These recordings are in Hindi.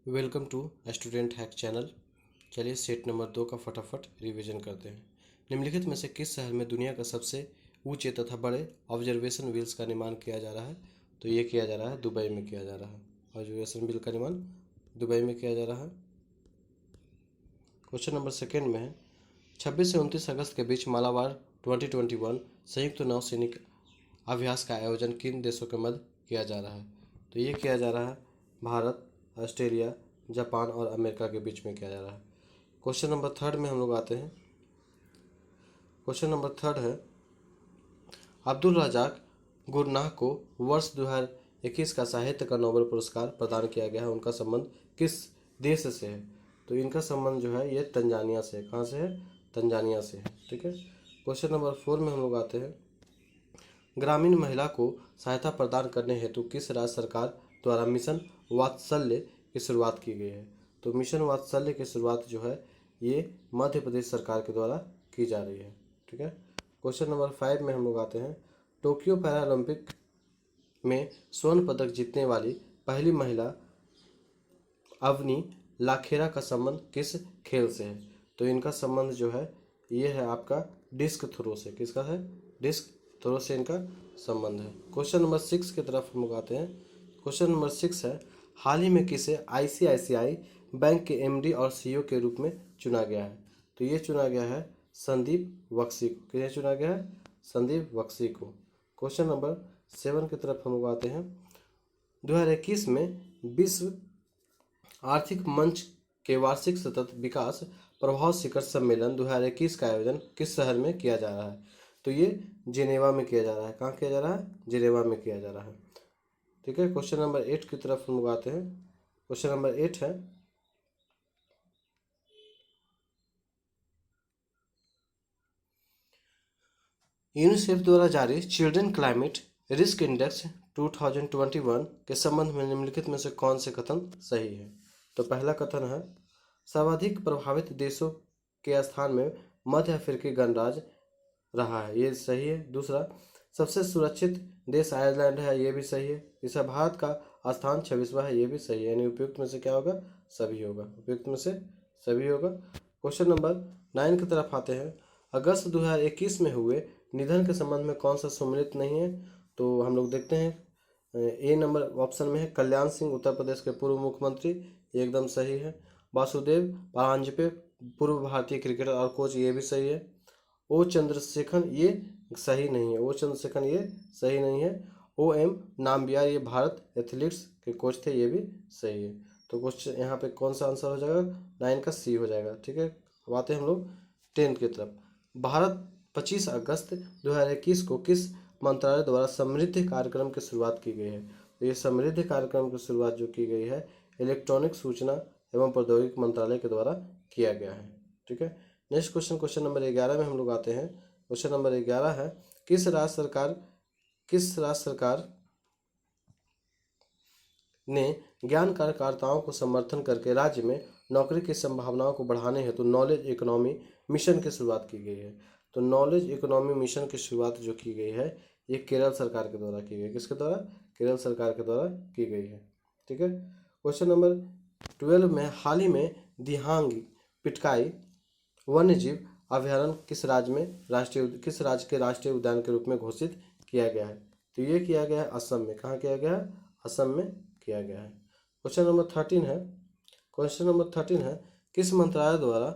Welcome to Student Hack channel. चलिए सेट नंबर 2 का फटाफट रिवीजन करते हैं। निम्नलिखित में से किस शहर में दुनिया का सबसे ऊंचे तथा बड़े ऑब्जर्वेशन व्हील्स का निर्माण किया जा रहा है? तो ये किया जा रहा है दुबई में किया जा रहा है। ऑब्जर्वेशन व्हील का निर्माण दुबई में किया जा रहा है। क्वेश्चन नंबर सेकेंड में है 26 से 29 अगस्त के बीच मालाबार 2021 संयुक्त नौसैनिक अभ्यास का आयोजन किन देशों के मध्य किया जा रहा है? तो ये किया जा रहा है भारत, ऑस्ट्रेलिया, जापान और अमेरिका के बीच में किया जा रहा है। क्वेश्चन नंबर थर्ड में हम लोग आते हैं। क्वेश्चन नंबर थर्ड है अब्दुल रज़ाक गुरनाह को वर्ष 2021 का साहित्य का नोबेल पुरस्कार प्रदान किया गया है। उनका संबंध किस देश से है? तो इनका संबंध जो है ये तंजानिया से है। कहाँ से है? तंजानिया से है। ठीक है। क्वेश्चन नंबर 4 में हम लोग आते हैं ग्रामीण महिला को सहायता प्रदान करने हेतु किस राज्य सरकार द्वारा मिशन वात्सल्य की शुरुआत की गई है? तो मिशन वात्सल्य की शुरुआत जो है ये मध्य प्रदेश सरकार के द्वारा की जा रही है। ठीक है। क्वेश्चन नंबर 5 में हम लोग आते हैं टोक्यो पैरालंपिक में स्वर्ण पदक जीतने वाली पहली महिला अवनी लाखेरा का संबंध किस खेल से है? तो इनका संबंध जो है ये है आपका डिस्क थ्रो से। किसका है? डिस्क थ्रो से इनका संबंध है। क्वेश्चन नंबर 6 की तरफ हम लोग आते हैं। क्वेश्चन नंबर 6 है हाल ही में किसे आईसीआईसीआई बैंक के एमडी और सीईओ के रूप में चुना गया है? तो ये चुना गया है संदीप बख्शी को। किसे चुना गया है? संदीप बख्शी को। क्वेश्चन नंबर 7 की तरफ हम लोग आते हैं 2021 में विश्व आर्थिक मंच के वार्षिक सतत विकास प्रभाव शिखर सम्मेलन 2021 का आयोजन किस शहर में किया जा रहा है? तो ये जिनेवा में किया जा रहा है। कहाँ किया जा रहा है? जिनेवा में किया जा रहा है। ठीक है। क्वेश्चन नंबर 8 की तरफ हम लोग आते हैं। क्वेश्चन नंबर 8 है यूनिसेफ द्वारा जारी चिल्ड्रन क्लाइमेट रिस्क इंडेक्स 2021 के संबंध में निम्नलिखित में से कौन से कथन सही है? तो पहला कथन है सर्वाधिक प्रभावित देशों के स्थान में मध्य अफ्रीकी गणराज्य रहा है। ये सही है। दूसरा सबसे सुरक्षित देश आयरलैंड है। ये भी सही है। तीसरा भारत का स्थान 26वां है। ये भी सही है। यानी उपयुक्त में से क्या होगा? सभी होगा। उपयुक्त में से सभी होगा। क्वेश्चन नंबर 9 की तरफ आते हैं अगस्त 2021 में हुए निधन के संबंध में कौन सा सम्मिलित नहीं है? तो हम लोग देखते हैं ए नंबर ऑप्शन में है कल्याण सिंह, उत्तर प्रदेश के पूर्व मुख्यमंत्री। ये एकदम सही है। वासुदेव परांजपे, पूर्व भारतीय क्रिकेटर और कोच। ये भी सही है। ओ चंद्रशेखर ये सही नहीं है। ओ चंद्रशेखर ये सही नहीं है। ओ एम नामबियार ये भारत एथलेटिक्स के कोच थे। ये भी सही है। तो क्वेश्चन यहाँ पे कौन सा आंसर हो जाएगा? 9 का सी हो जाएगा। ठीक है। अब आते हैं हम लोग 10 की तरफ। भारत 25 अगस्त 2021 को किस मंत्रालय द्वारा समृद्धि कार्यक्रम की शुरुआत की गई है? तो ये समृद्धि कार्यक्रम की शुरुआत जो की गई है इलेक्ट्रॉनिक सूचना एवं प्रौद्योगिकी मंत्रालय के द्वारा किया गया है। ठीक है। नेक्स्ट क्वेश्चन, क्वेश्चन नंबर 11 में हम लोग आते हैं। क्वेश्चन नंबर 11 है किस राज्य सरकार ने ज्ञान कार्यकर्ताओं को समर्थन करके राज्य में नौकरी की संभावनाओं को बढ़ाने हेतु नॉलेज इकोनॉमी मिशन की शुरुआत की गई है? तो नॉलेज इकोनॉमी मिशन की शुरुआत जो की गई है ये केरल सरकार के द्वारा की गई। किसके द्वारा? केरल सरकार के द्वारा की गई है। ठीक है। क्वेश्चन नंबर 12 में हाल ही में दिहांग पिटकाई वन्यजीव अभयारण्य किस राज्य के राष्ट्रीय उद्यान के रूप में घोषित किया गया है? तो ये किया गया है असम में। कहाँ किया गया है? असम में किया गया है। क्वेश्चन नंबर 13 है किस मंत्रालय द्वारा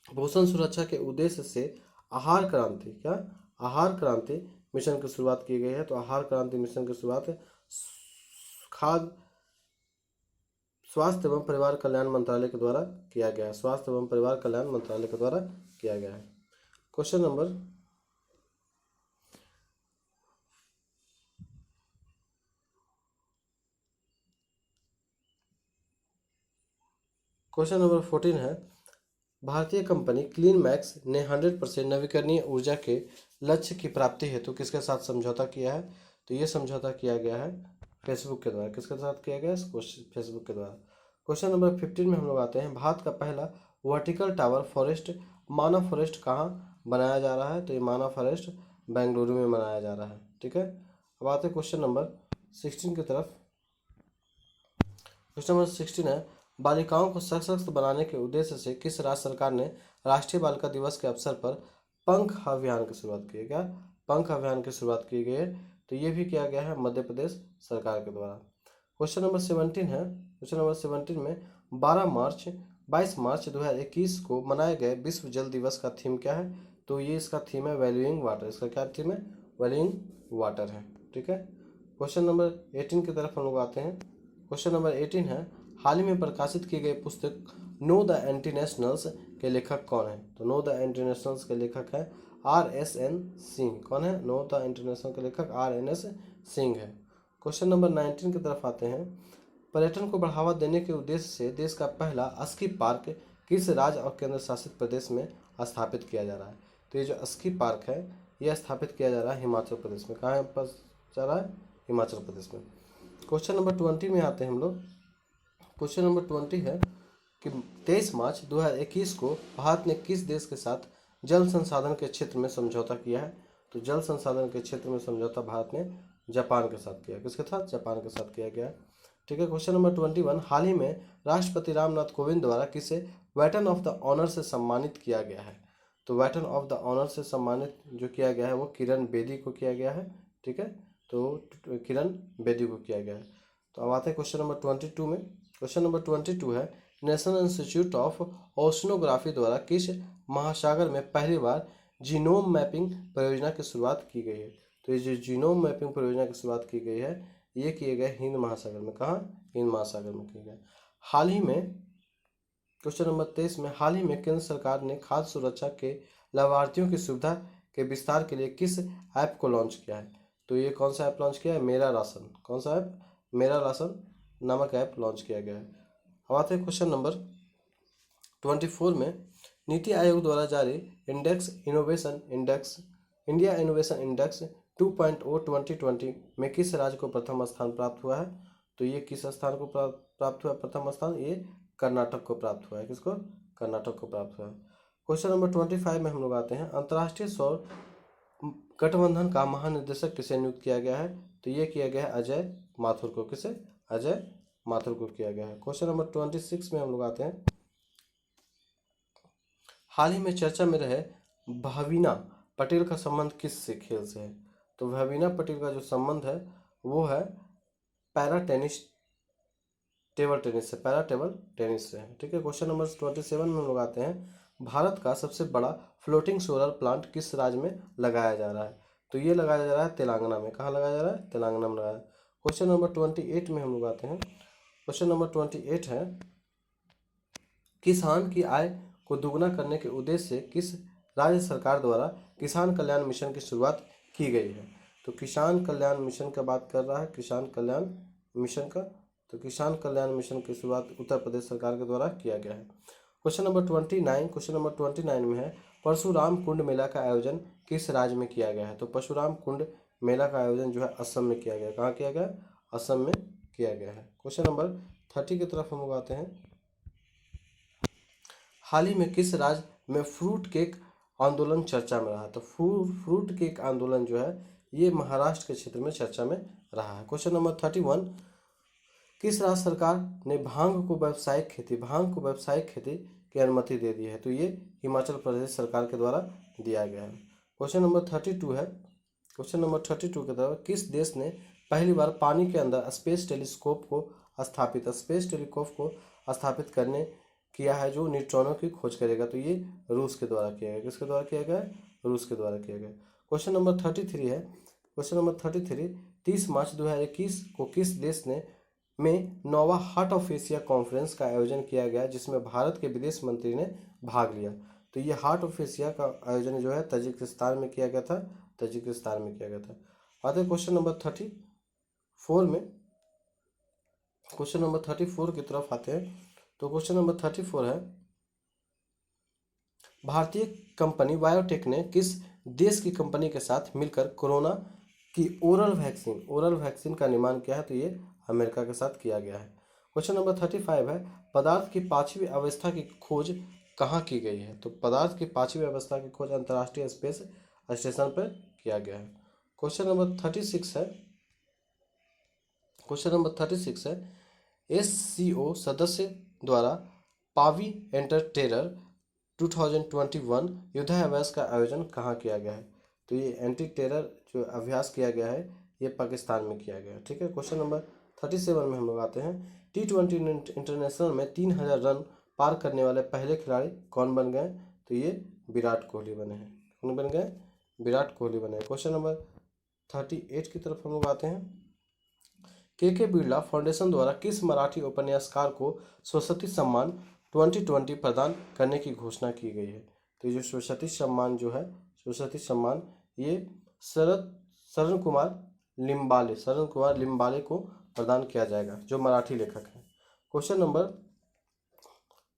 पोषण सुरक्षा के उद्देश्य से आहार क्रांति मिशन की शुरुआत की गई है? तो आहार क्रांति मिशन की शुरुआत खाद्य स्वास्थ्य एवं परिवार कल्याण मंत्रालय के द्वारा किया गया है। स्वास्थ्य एवं परिवार कल्याण मंत्रालय के द्वारा किया गया है। क्वेश्चन नंबर 14 है भारतीय कंपनी क्लीन मैक्स ने 100% नवीकरणीय ऊर्जा के लक्ष्य की प्राप्ति हेतु किसके साथ समझौता किया है? तो ये समझौता किया गया है फेसबुक के द्वारा। किसके साथ किया गया है? फेसबुक के द्वारा। क्वेश्चन नंबर 15 में हम लोग आते हैं भारत का पहला वर्टिकल टावर फॉरेस्ट मानव फॉरेस्ट कहाँ बनाया जा रहा है? तो ये मानव फॉरेस्ट बेंगलुरु में बनाया जा रहा है। ठीक है। अब आते हैं क्वेश्चन नंबर 16 की तरफ। क्वेश्चन नंबर 16 है, बालिकाओं को सशक्त बनाने के उद्देश्य से किस राज्य सरकार ने राष्ट्रीय बालिका दिवस के अवसर पर पंख अभियान की शुरुआत की है? क्या पंख अभियान की शुरुआत की गई है? तो ये भी किया गया है मध्य प्रदेश सरकार के द्वारा। क्वेश्चन नंबर 17 है, क्वेश्चन नंबर 17 में 22 मार्च 2021 को मनाए गए विश्व जल दिवस का थीम क्या है? तो ये इसका थीम है वैल्यूइंग वाटर। इसका क्या थीम है? वैल्यूइंग वाटर है। ठीक है। क्वेश्चन नंबर 18 की तरफ हम लोग आते हैं। क्वेश्चन नंबर 18 है, हाल ही में प्रकाशित की गई पुस्तक नो द एंटी नेशनल्स के लेखक कौन है? तो नो द एंटी नेशनल्स के लेखक है RSN सिंह। कौन है? नो द इंटरनेशनल के लेखक RNS सिंह है। क्वेश्चन नंबर 19 की तरफ आते हैं, पर्यटन को बढ़ावा देने के उद्देश्य से देश का पहला स्की पार्क किस राज्य और केंद्र शासित प्रदेश में स्थापित किया जा रहा है? तो ये जो स्की पार्क है यह स्थापित किया जा रहा है हिमाचल प्रदेश में। कहाँ पर जा रहा है? हिमाचल प्रदेश में। क्वेश्चन नंबर 20 में आते हैं हम लोग। क्वेश्चन नंबर 20 है कि 23 मार्च 2021 को भारत ने किस देश के साथ जल संसाधन के क्षेत्र में समझौता किया है? तो जल संसाधन के क्षेत्र में समझौता भारत ने जापान के साथ किया। किसके साथ? जापान के साथ किया गया। ठीक है। क्वेश्चन नंबर 21, हाल ही में राष्ट्रपति रामनाथ कोविंद द्वारा किसे वेटरन ऑफ द ऑनर से सम्मानित किया गया है? तो वेटरन ऑफ द ऑनर से सम्मानित जो किया गया है वो किरण बेदी को किया गया है। ठीक है। तो किरण बेदी को किया गया है। तो अब आते हैं क्वेश्चन नंबर 22 में। क्वेश्चन नंबर 22 है, नेशनल इंस्टीट्यूट ऑफ ओशनोग्राफी द्वारा किस महासागर में पहली बार जीनोम मैपिंग परियोजना की शुरुआत की गई है? तो ये जो जीनोम मैपिंग परियोजना की शुरुआत की गई है ये किए गए हिंद महासागर में। कहाँ? हिंद महासागर में किए गए। हाल ही में क्वेश्चन नंबर 23 में, हाल ही में केंद्र सरकार ने खाद्य सुरक्षा के लाभार्थियों की सुविधा के विस्तार के लिए किस ऐप को लॉन्च किया है? तो ये कौन सा ऐप लॉन्च किया है? मेरा राशन। कौन सा ऐप? मेरा राशन नामक ऐप लॉन्च किया गया है। अब आते हैं क्वेश्चन नंबर 24 में, नीति आयोग द्वारा जारी इंडिया इनोवेशन इंडेक्स 2.0 2020 में किस राज्य को प्रथम स्थान प्राप्त हुआ है? तो ये किस स्थान को प्राप्त हुआ? प्रथम स्थान ये कर्नाटक को प्राप्त हुआ है। किसको? कर्नाटक को प्राप्त हुआ है। क्वेश्चन नंबर 25 में हम लोग आते हैं, अंतर्राष्ट्रीय सौर गठबंधन का महानिदेशक किसे नियुक्त किया गया है? तो ये किया गया है अजय माथुर को। किसे? अजय माथुर को किया गया है। क्वेश्चन नंबर 26 में हम लोग आते हैं, हाल ही में चर्चा में रहे भाविना पटेल का संबंध किस से खेल से है? तो भाविना पटेल का जो संबंध है वो है पैरा टेनिस टेबल टेनिस से, पैरा टेबल टेनिस से है। ठीक है। क्वेश्चन नंबर 27 में हम लोग आते हैं, भारत का सबसे बड़ा फ्लोटिंग सोलर प्लांट किस राज्य में लगाया जा रहा है? तो ये लगाया जा रहा है तेलंगाना में। कहाँ लगाया जा रहा है? तेलंगाना में लगाया। क्वेश्चन नंबर 28 में हम लोग आते हैं। क्वेश्चन नंबर 28 है, किसान की आय को दोगुना करने के उद्देश्य से किस राज्य सरकार द्वारा किसान कल्याण मिशन की शुरुआत की गई है? तो किसान कल्याण मिशन का बात कर रहा है, किसान कल्याण मिशन का। तो किसान कल्याण मिशन की शुरुआत उत्तर प्रदेश सरकार के द्वारा किया गया है। क्वेश्चन नंबर 29 में है, परशुराम कुंड मेला का आयोजन किस राज्य में किया गया है? तो परशुराम कुंड मेला का आयोजन जो है असम में किया गया। कहाँ किया गया? असम में किया गया है। क्वेश्चन नंबर 30 की तरफ हम लोग आते हैं, हाल ही में किस राज्य में फ्रूट केक आंदोलन चर्चा में रहा? तो फ्रूट केक आंदोलन जो है ये महाराष्ट्र के क्षेत्र में चर्चा में रहा है। क्वेश्चन नंबर 31, किस राज्य सरकार ने भांग को व्यावसायिक खेती की अनुमति दे दी है? तो ये हिमाचल प्रदेश सरकार के द्वारा दिया गया है। क्वेश्चन नंबर 32 है, क्वेश्चन नंबर 32 के तरफ, किस देश ने पहली बार पानी के अंदर स्पेस टेलीस्कोप को स्थापित करने किया है जो न्यूट्रॉनों की खोज करेगा? तो ये रूस के द्वारा किया गया। किसके द्वारा किया गया? रूस के द्वारा किया गया। क्वेश्चन नंबर 33 है, क्वेश्चन नंबर 33, 30 मार्च 2021 को किस देश में 9वां हार्ट ऑफ एशिया कॉन्फ्रेंस का आयोजन किया गया जिसमें भारत के विदेश मंत्री ने भाग लिया? तो ये हार्ट ऑफ एशिया का आयोजन जो है तजिकिस्तान में किया गया था। तजिकिस्तान में किया गया था। आते क्वेश्चन नंबर 34 में, क्वेश्चन नंबर 34 की तरफ आते हैं। तो क्वेश्चन नंबर 34 है, भारतीय कंपनी बायोटेक ने किस देश की कंपनी के साथ मिलकर कोरोना की ओरल वैक्सीन का निर्माण किया है? तो ये अमेरिका के साथ किया गया है। क्वेश्चन नंबर 35 है, पदार्थ की पांचवी अवस्था की खोज कहाँ की गई है? तो पदार्थ की पांचवी अवस्था की खोज अंतर्राष्ट्रीय स्पेस स्टेशन पर किया गया है। क्वेश्चन नंबर 36 है, SCO सदस्य द्वारा पावी एंटर टेरर 2021 युद्धाभ्यास का आयोजन कहाँ किया गया है? तो ये एंटी टेरर जो अभ्यास किया गया है ये पाकिस्तान में किया गया है। ठीक है, क्वेश्चन नंबर 37 में हम लोग आते हैं। T20 इंटरनेशनल में 3000 रन पार करने वाले पहले खिलाड़ी कौन बन गए? तो ये विराट कोहली बने हैं। कौन बन गए? विराट कोहली बने। क्वेश्चन नंबर 38 की तरफ हम लोग आते हैं। के बिरला फाउंडेशन द्वारा किस मराठी उपन्यासकार को सरस्वती सम्मान 2020 प्रदान करने की घोषणा की गई है? तो ये जो सरस्वती सम्मान जो है, सरस्वती सम्मान ये शरण कुमार लिम्बाले को प्रदान किया जाएगा, जो मराठी लेखक हैं। क्वेश्चन नंबर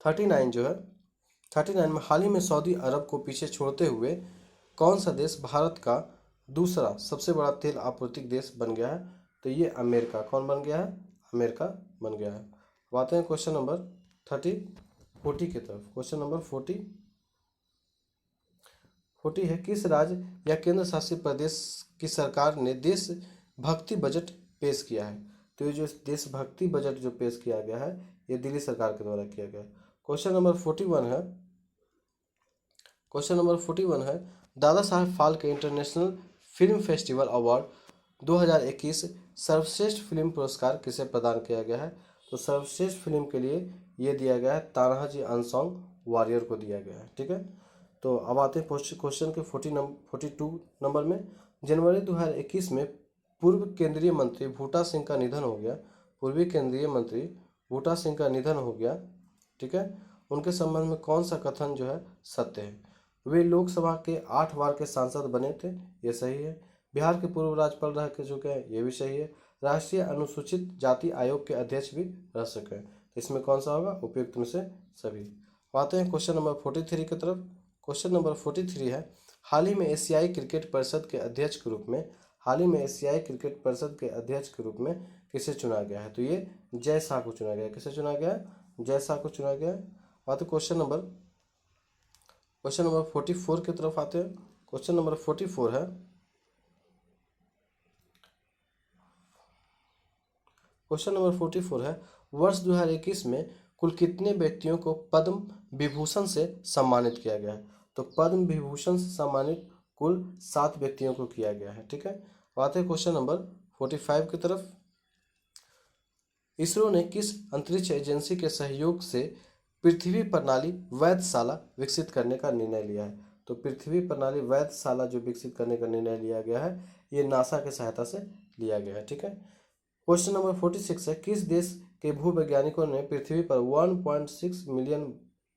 39 जो है, 39 में हाल ही में सऊदी अरब को पीछे छोड़ते हुए कौन सा देश भारत का दूसरा सबसे बड़ा तेल आपूर्तिक देश बन गया है? तो ये अमेरिका। कौन बन गया है? अमेरिका बन गया है। अब आते हैं क्वेश्चन नंबर 40 की तरफ। क्वेश्चन नंबर 40 है, किस राज्य या केंद्र शासित प्रदेश की सरकार ने देशभक्ति बजट पेश किया है? तो ये जो देशभक्ति बजट जो पेश किया गया है ये दिल्ली सरकार के द्वारा किया गया है। क्वेश्चन नंबर 41 है, Dadasaheb Phalke international film festival award 2021 सर्वश्रेष्ठ फिल्म पुरस्कार किसे प्रदान किया गया है? तो सर्वश्रेष्ठ फिल्म के लिए ये दिया गया है तानाजी अनसॉन्ग वॉरियर को दिया गया है। ठीक है, तो अब आते हैं क्वेश्चन के 42 नंबर में। जनवरी 2021 में पूर्व केंद्रीय मंत्री बूटा सिंह का निधन हो गया। पूर्वी केंद्रीय मंत्री बूटा सिंह का निधन हो गया। ठीक है, उनके संबंध में कौन सा कथन जो है सत्य है? वे लोकसभा के 8 बार के सांसद बने थे, ये सही है। बिहार के पूर्व राज्यपाल रह चुके हैं, ये भी सही है। राष्ट्रीय अनुसूचित जाति आयोग के अध्यक्ष भी रह चुके हैं, तो इसमें कौन सा होगा? उपयुक्त में से सभी। आते हैं क्वेश्चन नंबर 43 की तरफ। क्वेश्चन नंबर 43 है, हाल ही में एशियाई क्रिकेट परिषद के अध्यक्ष के रूप में किसे चुना गया है? तो ये जय शाह को चुना गया है। किसे चुना गया है? जय शाह को चुना गया है। आते क्वेश्चन नंबर 44 की तरफ आते हैं। क्वेश्चन नंबर 44 है, वर्ष 2021 में कुल कितने व्यक्तियों को पद्म विभूषण से सम्मानित किया गया है? तो पद्म विभूषण से सम्मानित कुल 7 व्यक्तियों को किया गया है। ठीक है, आते हैं क्वेश्चन नंबर 45 की तरफ। इसरो ने किस अंतरिक्ष एजेंसी के सहयोग से पृथ्वी प्रणाली वैधशाला विकसित करने का निर्णय लिया है? तो पृथ्वी प्रणाली वैधशाला जो विकसित करने का निर्णय लिया गया है ये नासा की सहायता से लिया गया है। ठीक है, क्वेश्चन नंबर 46 है, किस देश के भूवैज्ञानिकों ने पृथ्वी पर 1.6 मिलियन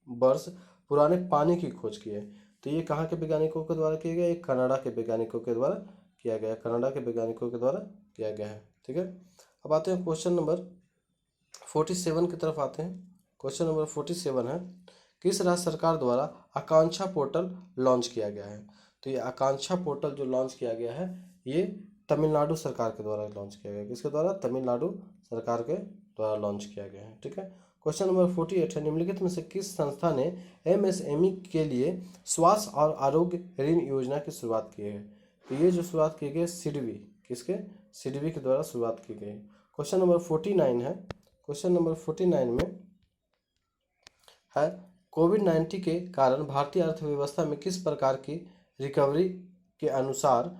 वर्ष पुराने पानी की खोज की है? तो ये कहाँ के वैज्ञानिकों के द्वारा किया गया? ये कनाडा के वैज्ञानिकों के द्वारा किया गया है। कनाडा के वैज्ञानिकों के द्वारा किया गया है। ठीक है, अब आते हैं क्वेश्चन नंबर 47 की तरफ आते हैं। क्वेश्चन नंबर 47 है, किस राज्य सरकार द्वारा आकांक्षा पोर्टल लॉन्च किया गया है? तो ये आकांक्षा पोर्टल जो लॉन्च किया गया है ये तमिलनाडु सरकार के द्वारा लॉन्च किया गया। किसके द्वारा? तमिलनाडु सरकार के द्वारा लॉन्च किया गया है। ठीक है, क्वेश्चन नंबर 48 है, निम्नलिखित में से किस संस्था ने MSME के लिए स्वास्थ्य और आरोग्य ऋण योजना की शुरुआत की है? तो ये जो शुरुआत की गई सिडबी, किसके? सिडबी के द्वारा शुरुआत की गई। क्वेश्चन नंबर 49 है, क्वेश्चन नंबर 49 में है, कोविड-19 के कारण भारतीय अर्थव्यवस्था में किस प्रकार की रिकवरी के अनुसार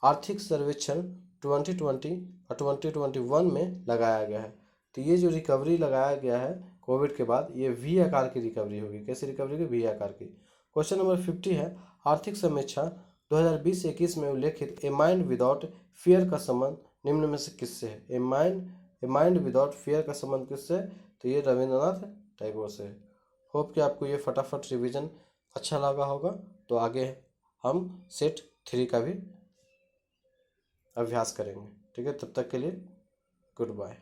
आर्थिक सर्वेक्षण 2020 और 2021 में लगाया गया है? तो ये जो रिकवरी लगाया गया है कोविड के बाद ये V आकार की रिकवरी होगी। कैसी रिकवरी होगी? V आकार की। क्वेश्चन नंबर 50 है, आर्थिक समीक्षा 2020-21 में उल्लेखित ए माइंड विदाउट फियर का संबंध निम्न में से किससे है? ए माइंड विदाउट फियर का संबंध किससे? तो ये रविंद्रनाथ टैगोर से है। होप कि आपको ये फटाफट रिवीजन अच्छा लगा होगा। तो आगे हम सेट 3 का भी अभ्यास करेंगे। ठीक है, तब तक के लिए गुड बाय।